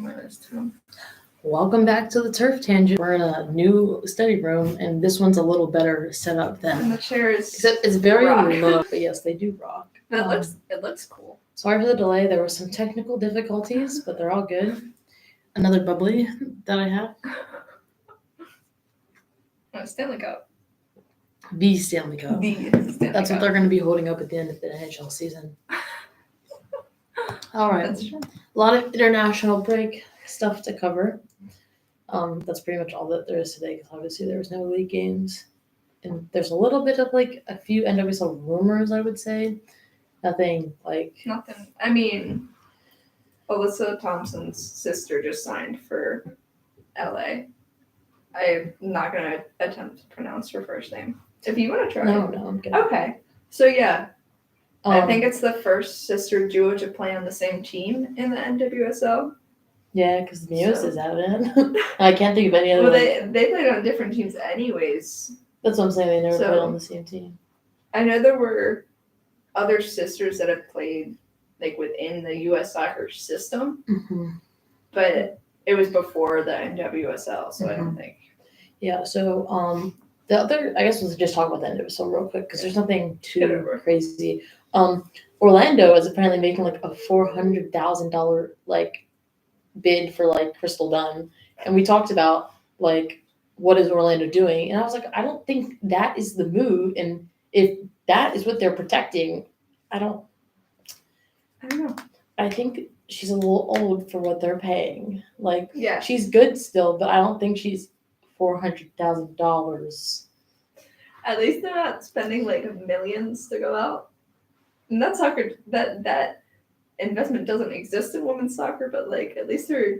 -2. Welcome back to the Turf Tangent. We're in a new study room, and this one's a little better set up And than. the chairs. Except it's very rock. low, but yes, they do rock. But it looks cool. Sorry for the delay. There were some technical difficulties, but they're all good. Another bubbly that I have. Stanley Cup. The Stanley Cup. That's what they're going to be holding up at the end of the NHL season. All right. That's true. A lot of international break stuff to cover. That's pretty much all that there is today, because obviously there was no league games. And there's a little bit of like a few NWSL rumors, I would say. Nothing. I mean, Alyssa Thompson's sister just signed for LA. I'm not going to attempt to pronounce her first name. If you want to try. No, I'm good. Okay. So, yeah. I think it's the first sister duo to play on the same team in the NWSL. Yeah, because Muse is out of it. I can't think of any other. Well, they played on different teams anyways. That's what I'm saying. They never played on the same team. I know there were other sisters that have played like within the U.S. soccer system, but it was before the NWSL, so I don't think. Yeah. So the other, I guess, we'll just talk about the NWSL real quick because there's nothing too crazy. Orlando is apparently making like a $400,000 like bid for like Crystal Dunn, and we talked about like what is Orlando doing, and I was like, I don't think that is the move, and if that is what they're protecting, I don't know. I think she's a little old for what they're paying. Like, yeah, she's good still, but I don't think she's $400,000. At least they're not spending like millions to go out. And that soccer, that investment doesn't exist in women's soccer, but like at least they're.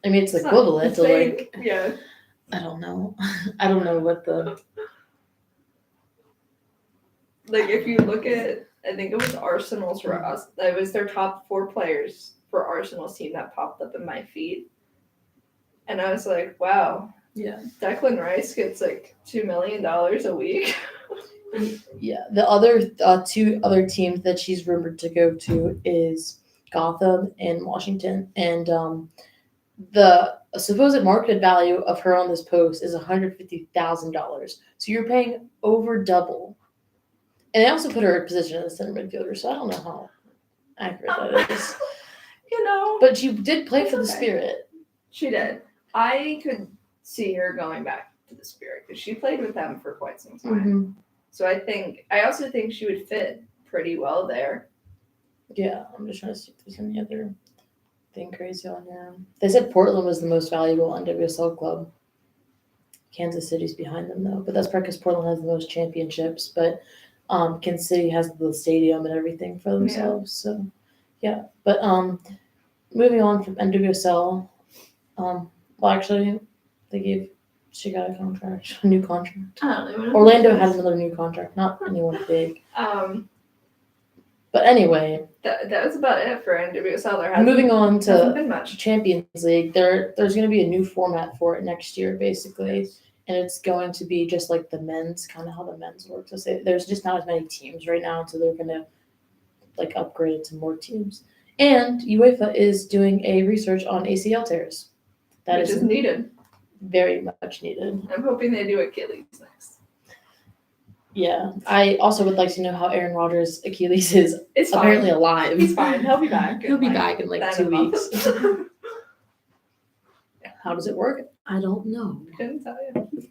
I mean, it's equivalent to like. Yeah. I don't know. I don't know what the. Like if you look at, I think it was Arsenal's for us. It was their top 4 players for Arsenal's team that popped up in my feed, and I was like, wow. Yeah. Declan Rice gets like $2 million a week. Yeah. The other 2 other teams that she's rumored to go to is Gotham and Washington, and the supposed market value of her on this post is $150,000. So you're paying over double. And they also put her in position as a center midfielder, so I don't know how accurate that is. But she did play for the Spirit. She did. I could see her going back to the Spirit because she played with them for quite some time. So I also think she would fit pretty well there. Yeah, I'm just trying to see if there's any other thing crazy on here. They said Portland was the most valuable NWSL club. Kansas City's behind them though, but that's probably because Portland has the most championships. But Kansas City has the stadium and everything for themselves. Yeah. So yeah, but moving on from NWSL, well actually she got a new contract. Orlando had another new contract, not anyone big. But anyway, that was about it for NWSL. Moving on to Champions League, there's going to be a new format for it next year, basically, and it's going to be just like the men's, kind of how the men's works. So there's just not as many teams right now, so they're going to like upgrade it to more teams. And UEFA is doing a research on ACL tears. Which is needed. Very much needed. I'm hoping they do Achilles next. Yeah, I also would like to know how Aaron Rodgers' Achilles is apparently alive. He's fine. He'll be back. He'll be back in like 2 weeks. How does it work? I don't know. Couldn't tell you.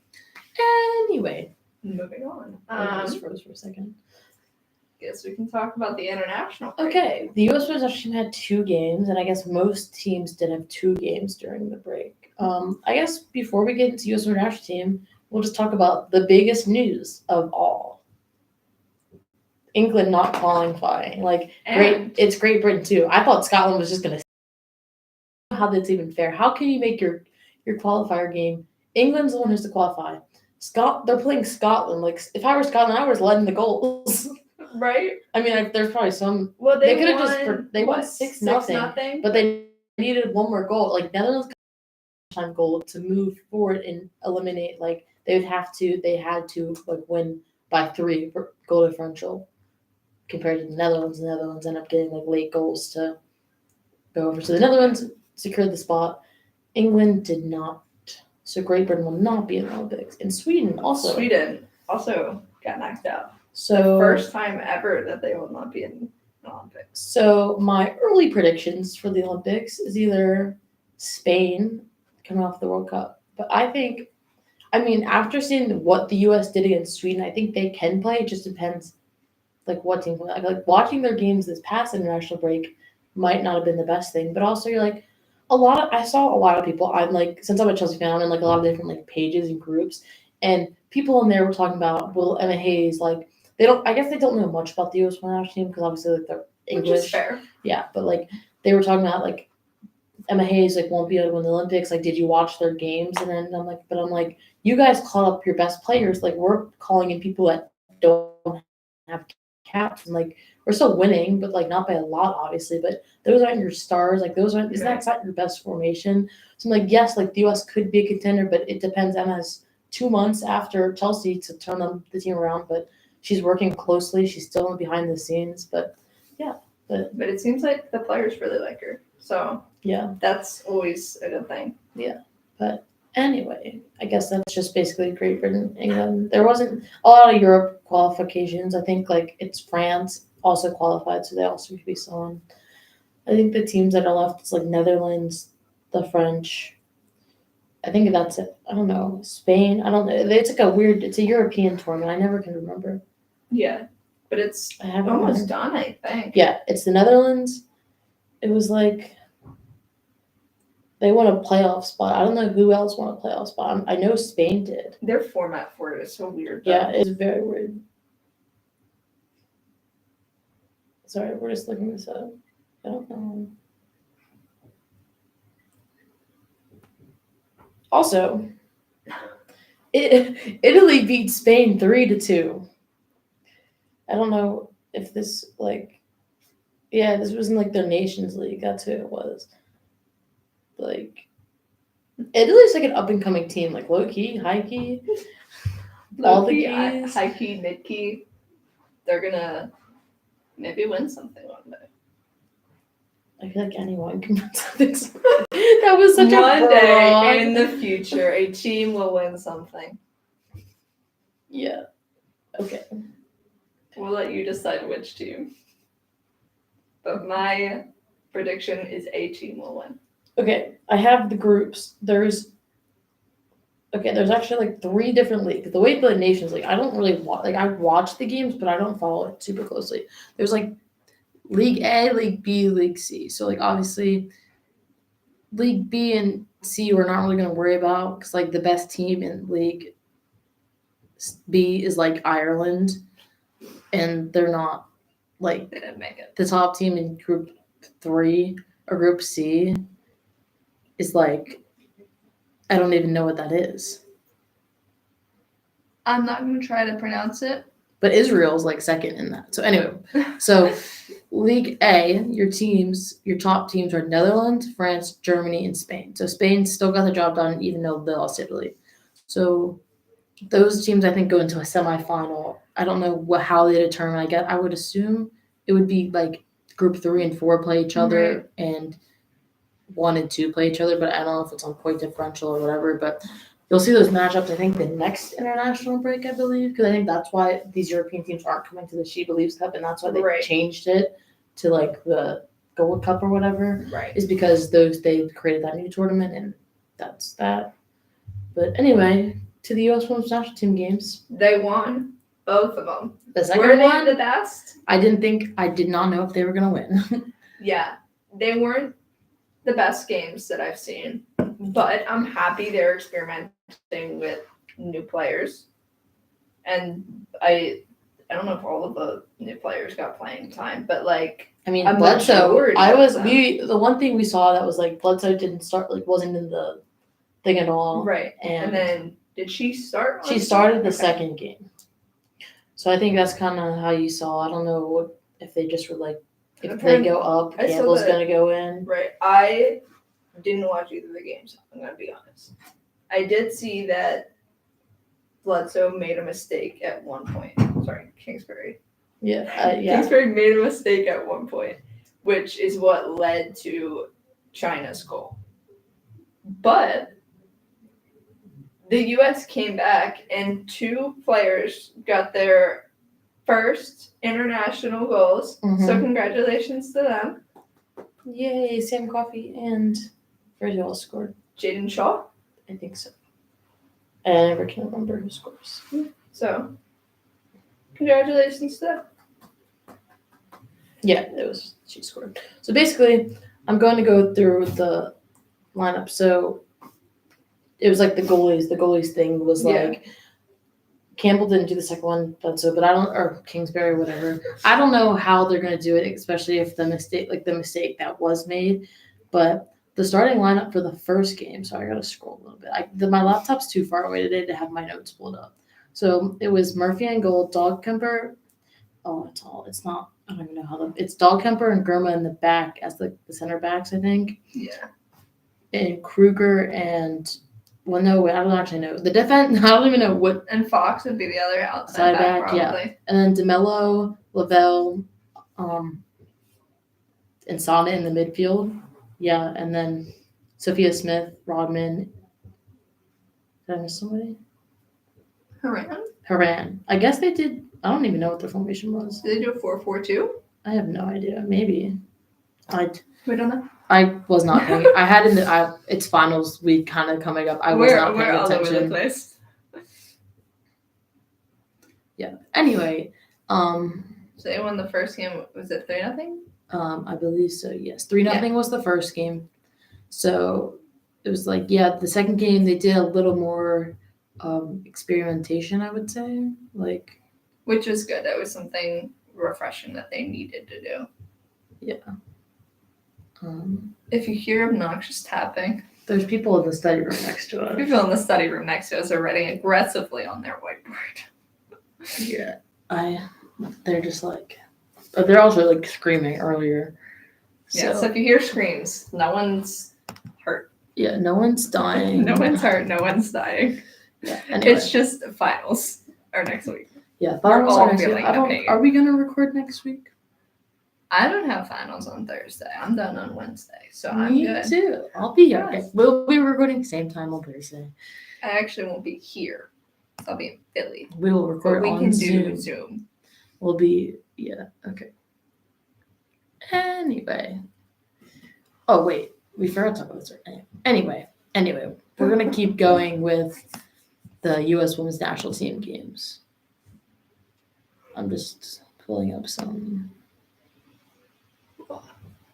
Anyway, moving on. I just froze for a second. Guess we can talk about the international break. Okay, the U.S. women's national team had 2 games, and I guess most teams did have 2 games during the break. I guess before we get into U.S. women's national team, we'll just talk about the biggest news of all. England not qualifying. It's Great Britain too. I thought Scotland was just going to. How that's even fair. How can you make your qualifier game? England's the one who's to qualify. They're playing Scotland. Like, if I were Scotland, I was letting the goals. Right? I mean, there's probably some. Well, they could have they won 6-0, but they needed one more goal. Like, Netherlands time goal to move forward and eliminate. Like, they had to like win by 3 for goal differential compared to the Netherlands. The Netherlands end up getting like late goals to go over. So the Netherlands secured the spot. England did not. So Great Britain will not be in the Olympics. And Sweden also. Sweden also got knocked out. So the first time ever that they will not be in the Olympics. So my early predictions for the Olympics is either Spain coming off the World Cup. But after seeing what the US did against Sweden, I think they can play. It just depends like what team play. Like watching their games this past international break might not have been the best thing. But also you're like I saw a lot of people. I'm like, since I'm a Chelsea fan, I'm in like a lot of different like pages and groups, and people in there were talking about Emma Hayes. Like I guess they don't know much about the U.S. national team because obviously like they're English. Which is fair. Yeah, but like they were talking about like Emma Hayes like won't be able to win the Olympics. Like, did you watch their games? And then I'm like, you guys call up your best players. Like we're calling in people that don't have caps, and like we're still winning, but like not by a lot, obviously. But those aren't your stars. Like those aren't. That's not your best formation. So I'm like, yes, like the U.S. could be a contender, but it depends. Emma has 2 months after Chelsea to turn the team around, but she's working closely. She's still behind the scenes, but yeah. But it seems like the players really like her. So yeah, that's always a good thing. Yeah, but anyway, I guess that's just basically Great Britain, England. There wasn't a lot of Europe qualifications. I think like it's France also qualified, so they also could be someone. I think the teams that are left is like Netherlands, the French. I think that's it. I don't know. Spain. I don't know. It's like it's a European tournament. I never can remember. Yeah, but it's almost done, I think. Yeah, it's the Netherlands. It was like they won a playoff spot. I don't know who else won a playoff spot. I know Spain did. Their format for it is so weird. Though. Yeah, it's very weird. Sorry, we're just looking this up. I don't know. Also, Italy beat Spain 3-2. I don't know if this this wasn't like their Nations League. That's who it was. Like, Italy's like an up and coming team, like low key, high key, all the keys, high key, mid key. They're gonna maybe win something one day. I feel like anyone can win something. That was such one day in the future, a team will win something. Yeah. Okay. We'll let you decide which team. But my prediction is a team will win. Okay, I have the groups. There's actually like 3 different leagues. The way the Nations League, I don't really watch. Like I watch the games, but I don't follow it super closely. There's like League A, League B, League C. So like obviously, League B and C we're not really gonna worry about because like the best team in League B is like Ireland, and they're not like they didn't make it. The top team in Group 3 or Group C is like I don't even know what that is. I'm not going to try to pronounce it. But Israel's like second in that. So anyway, so League A, your top teams are Netherlands, France, Germany, and Spain. So Spain still got the job done even though they lost Italy. So those teams I think go into a semifinal. I don't know how they determine. I would assume it would be like Group 3 and 4 play each other and 1 and 2 play each other, but I don't know if it's on point differential or whatever. But you'll see those matchups, I think, the next international break, I believe, because I think that's why these European teams aren't coming to the She Believes Cup, and that's why they changed it to like the Gold Cup or whatever. Right. Is because they created that new tournament, and that's that. But anyway, to the U.S. Women's National Team games. They won both of them. The second were they one, the best? I did not know if they were going to win. Yeah, they weren't the best games that I've seen, but I'm happy they're experimenting with new players. And I don't know if all of the new players got playing time, but like Bledsoe. The one thing we saw that was like Bledsoe didn't start, like wasn't in the thing at all. Right. And then did she start? She started the second game. So I think that's kind of how you saw. I don't know if they just were like, if they go up, Campbell's going to go in. Right. I didn't watch either of the games. I'm going to be honest. I did see that Bledsoe made a mistake at one point. Sorry, Kingsbury. Yeah. Kingsbury made a mistake at one point, which is what led to China's goal. But the US came back and 2 players got their first international goals. So Mhm. congratulations to them. Yay, Sam Coffey and Virgil all scored. Jaden Shaw. I think so. I never can remember who scores. So congratulations to them. Yeah, she scored. So basically, I'm going to go through the lineup. So it was like the goalies thing was like Campbell didn't do the second one, but or Kingsbury, whatever. I don't know how they're going to do it, especially if the mistake that was made. But the starting lineup for the first game, so I got to scroll a little bit. My laptop's too far away today to have my notes pulled up. So it was Murphy and goal, Dog Kemper. Oh, it's not. I don't even know it's Dog Kemper and Gurma in the back as the center backs, I think. Yeah. And Kruger and I don't actually know. The defense, I don't even know what. And Fox would be the other outside back, probably. Yeah. And then DeMello, Lavelle, and Sana in the midfield. Yeah, and then Sophia Smith, Rodman. Did I miss somebody? Haran. I guess they did. I don't even know what their formation was. Did they do a 4-4-2? I have no idea. Maybe. We don't know. I was not paying. I had it's finals week kind of coming up. I was not paying attention. All over the place. Yeah. Anyway, so they won the first game. Was it 3-0? I believe so. Yes, 3-0 was the first game. So it was like the second game they did a little more experimentation. I would say which was good. That was something refreshing that they needed to do. Yeah. If you hear obnoxious tapping, there's people in the study room next to us. People in the study room next to us are writing aggressively on their whiteboard. Yeah, they're just but they're also screaming earlier. So if you hear screams, no one's hurt. Yeah, no one's dying. No one's hurt. No one's dying. Yeah, anyway. It's just finals are next week. Yeah, finals are next week. Are we gonna record next week? I don't have finals on Thursday. I'm done on Wednesday, so I'm good. Me too. I'll be here. Okay. We'll be recording same time on Thursday. I actually won't be here. I'll be in Philly. We will record on Zoom. We can do Zoom. We'll be, okay. Anyway. Oh, wait. We forgot to talk about this. Anyway, we're going to keep going with the U.S. Women's National Team games. I'm just pulling up some.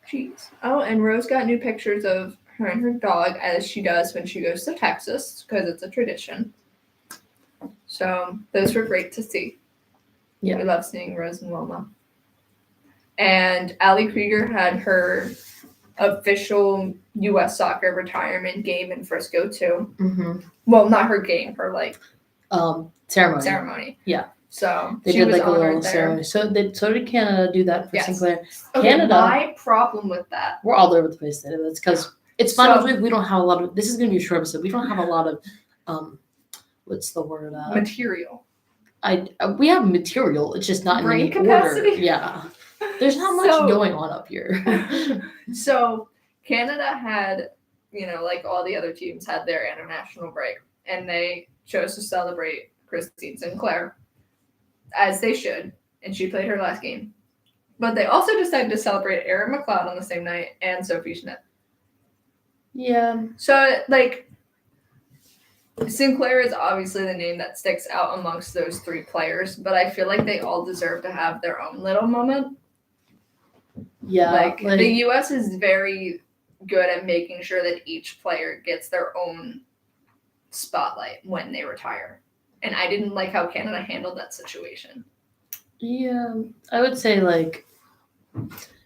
Jeez. Oh, and Rose got new pictures of her and her dog, as she does when she goes to Texas, because it's a tradition. So those were great to see. Yeah. We love seeing Rose and Wilma. And Allie Krieger had her official U.S. soccer retirement game in Frisco, too. Mm-hmm. Well, not her game, her, ceremony. Yeah. So they did a little ceremony. So did Canada do that for Sinclair. Okay, Canada. My problem with that. We're all over the place today. That's because it's finals week. We don't have a lot of. This is going to be a short episode. We don't have a lot of. What's the word? Material. We have material. It's just not brain in any capacity. Order. Yeah. There's not much going on up here. So Canada had, all the other teams had their international break, and they chose to celebrate Christine Sinclair. As they should, and she played her last game. But they also decided to celebrate Erin McLeod on the same night and Sophie Schmidt. Yeah. So, Sinclair is obviously the name that sticks out amongst those 3 players, but I feel like they all deserve to have their own little moment. Yeah. The U.S. is very good at making sure that each player gets their own spotlight when they retire. And I didn't like how Canada handled that situation. Yeah, I would say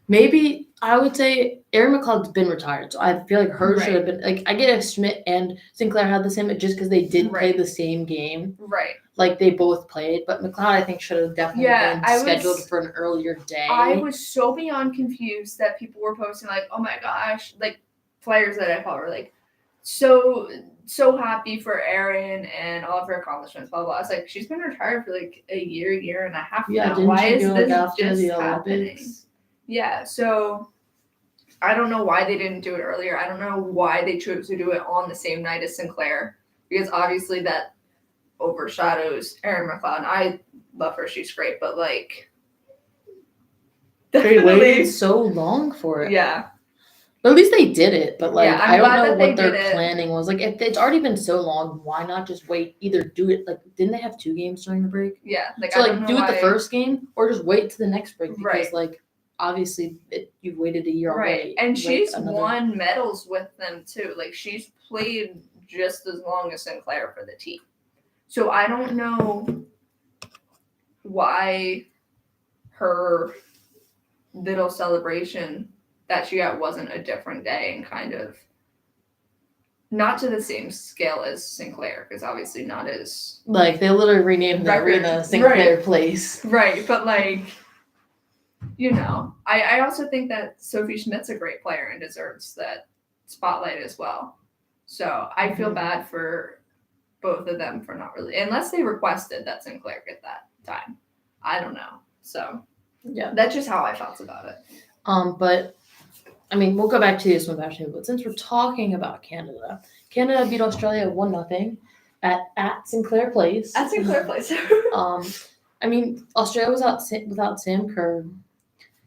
maybe I would say Erin McLeod's been retired, so I feel like her should have been I get if Schmidt and Sinclair had the same just because they did play the same game. Right. They both played, but McLeod I think should have definitely been scheduled for an earlier day. I was so beyond confused that people were posting oh my gosh, players that I follow were so happy for Erin and all of her accomplishments, blah, blah. I was she's been retired for a year and a half now. Why is this just happening? Yeah, so I don't know why they didn't do it earlier. I don't know why they chose to do it on the same night as Sinclair, because obviously that overshadows Erin McLeod. I love her; she's great, but like, They waited definitely, so long for it. yeah, But at least they did it. But like, Yeah, I'm I don't glad know that they what their did it. planning was. Like, if it's already been so long, why not just wait? Either do it like, didn't they have 2 games during the break? yeah. Like, So I don't like, know do it the why- first game, or just wait to the next break because Right. like, obviously you've waited a year Right, already. and Wait she's another- won medals with them too. Like, she's played just as long as Sinclair for the team. So I don't know why her little celebration that she got wasn't a different day and kind of not to the same scale as Sinclair, because obviously not as Like, they literally renamed the Record. arena Sinclair Place. right, but like, you know, I also think that Sophie Schmidt's a great player and deserves that spotlight as well. So I feel Mhm. bad for both of them for not really, unless they requested that Sinclair get that time. I don't know. So Yeah. that's just how I felt about it. But I mean, we'll go back to this one actually. But since we're talking about Canada beat Australia 1-0 at Sinclair Place. At Sinclair Place. I mean, Australia was without Sam Kerr.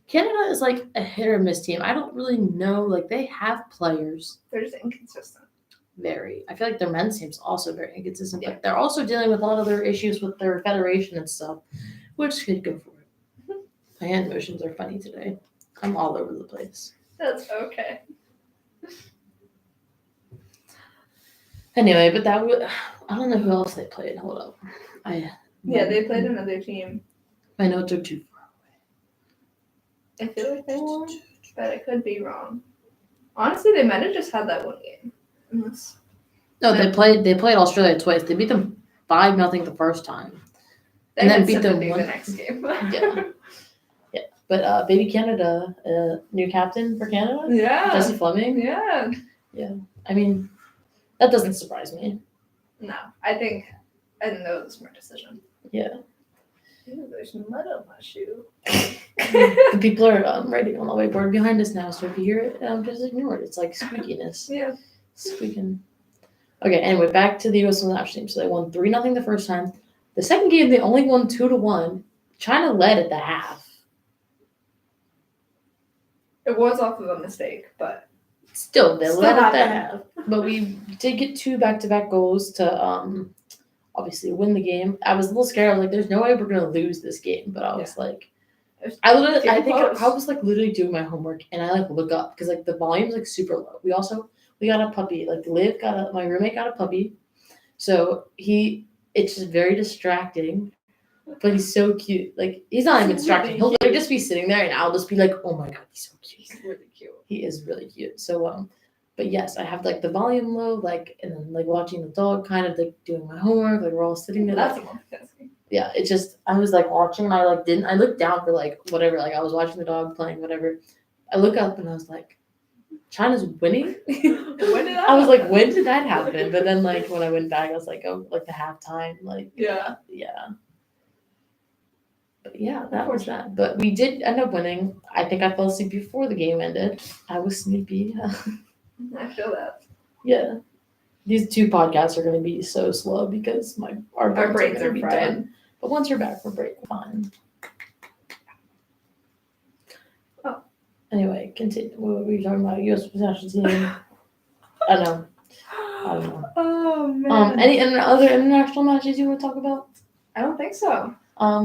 Canada is like a hit or miss team. I don't really know. Like, they have players. They're just inconsistent. Very. I feel like their men's team's also very inconsistent. Yeah. But they're also dealing with a lot of their issues with their federation and stuff, which could go for it. My hand motions are funny today. I'm all over the place. That's okay. Anyway, but that was, I don't know who else they played. Hold up. Yeah, they played another team. My notes are too far I feel like they won, but I could be wrong. Honestly, they might have just had that one game. Unless No, they played Australia twice. They beat them 5-0 the first time. they And then had beat them sympathy one- the next game. Yeah. But baby Canada, new captain for Canada, Yeah. Jesse Fleming. Yeah. I mean, that doesn't surprise me. No, I think that was a smart decision. Yeah. Ew, there's mud on my shoe. The people are writing on the whiteboard behind us now, so if you hear it, just ignore it. It's like squeakiness. Yeah. Squeaking. Okay, anyway, back to the U.S. national team. So they won 3-0 the first time. The second game, they only won 2-1. China led at the half. It was off of a mistake, but Still, they led at the happened. half. But we did get 2 back-to-back goals to obviously win the game. I was a little scared. I was like, "There's no way we're gonna lose this game." But I was like, I was like literally doing my homework, and I like look up because like the volume's like super low. We got a puppy. Like my roommate got a puppy, so it's just very distracting. But he's so cute. Like, he's not even distracting. He'll literally just be sitting there, and I'll just be like, "Oh my god, he's so cute." He's really cute. He is really cute. So but yes, I have like the volume low, like, and then like watching the dog, kind of like doing my homework. Like, we're all sitting there. That's Like, a multitasking. yeah, it just, I was like watching and I like didn't, I looked down for like whatever, like I was watching the dog playing whatever. I look up and I was like, China's winning? When did that I was like, happen? when did that happen? But then like when I went back, I was like, oh, like the halftime, like, Yeah. yeah. But yeah, that was that. But we did end up winning. I think I fell asleep before the game ended. I was sleepy. I feel that. Yeah. These 2 podcasts are going to be so slow because our brains gonna are be fried. done. But once you're back from break, fine. Oh. Anyway, continue. What were we talking about? U.S. national team. I don't know. Oh man. Any other international matches you want to talk about? I don't think so.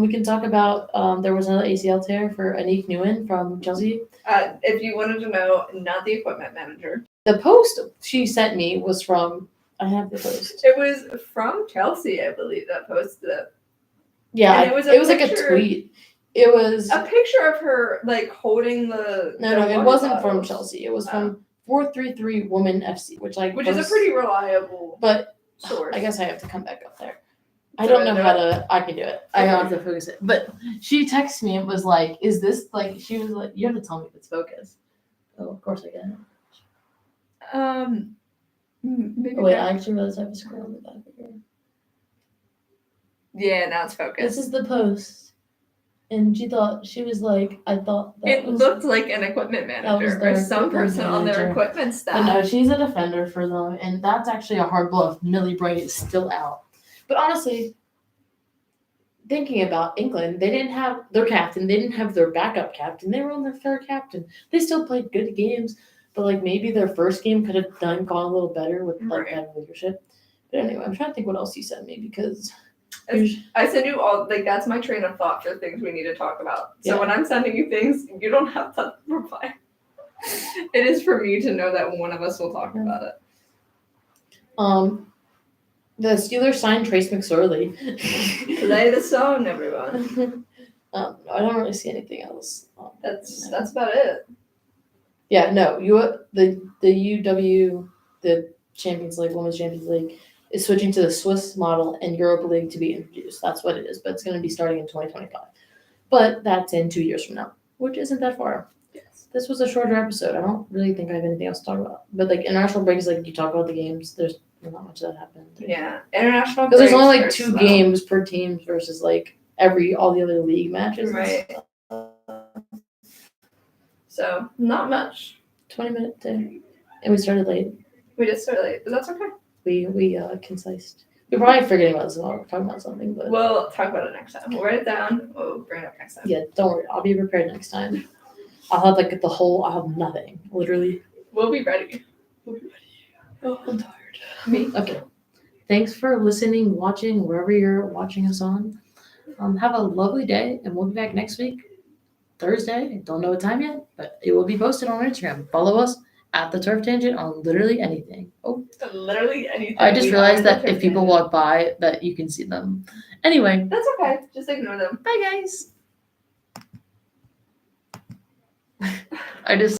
We can talk about there was another ACL tear for Anik Nguyen from Chelsea. If you wanted to know, not the equipment manager. The post she sent me was from, I have the post. It was from Chelsea, I believe, that posted it. Yeah, And it was like a picture- tweet. It was A picture of her like holding the. no, the it water wasn't from bottles. Chelsea. It was from 433 Woman FC, which Which is a pretty reliable But source. I guess I have to come back up there. I So don't know do how it? to. I can do it. I don't have to focus it. But she texted me and was like, "Is this like?" She was like, "You have to tell me if it's focused." Oh, of course I can. Maybe Oh, wait, back- I actually realized I have a scroll on the back of here. Yeah, now it's focused. This is the post. And she was like, I thought that It was, looked like an equipment was manager their or some equipment person on their manager. equipment but no, staff. she's a defender for them, and that's actually a hard blow if Millie Bright is still out. But honestly, thinking about England, they didn't have their captain, they didn't have their backup captain, they were on their third captain. They still played good games, but like maybe their first game could have gone a little better with like Right. better leadership. But anyway, I'm trying to think what else you sent me because I send you all, like, that's my train of thought for things we need to talk about. So Yeah. when I'm sending you things, you don't have to reply. It is for me to know that one of us will talk about it. The Steelers signed Trace McSorley. Play the song, everyone. I don't really see anything else. That's about it. Yeah, no, the UW, the Champions League, Women's Champions League, is switching to the Swiss model and Europa League to be introduced. That's what it is, but it's going to be starting in 2025. But that's in 2 years from now, which isn't that far. Yes. This was a shorter episode. I don't really think I have anything else to talk about. But like international breaks, like you talk about the games. There's not much that happened. Yeah, international. Because there's only like breaks 2 are slow. games per team versus like all the other league matches. Right. So not much. 20-minute day, and we started late. We just started late, but that's okay. We concised. We're probably forgetting about this while we're talking about something, but We'll talk about it next time. We'll write it down. We'll bring it up next time. yeah, don't worry. I'll be prepared next time. I'll have like I'll have nothing, literally. We'll be ready. Oh, I'm tired. Me. Okay. Thanks for listening, watching, wherever you're watching us on. Have a lovely day, and we'll be back next week, Thursday. Don't know what time yet, but it will be posted on our Instagram. Follow us at the Turf Tangent on literally anything. Oh, Literally anything. I just We realized are the that if Turf people Tangent. walk by, that you can see them. Anyway, That's okay. Just ignore them. bye guys. I just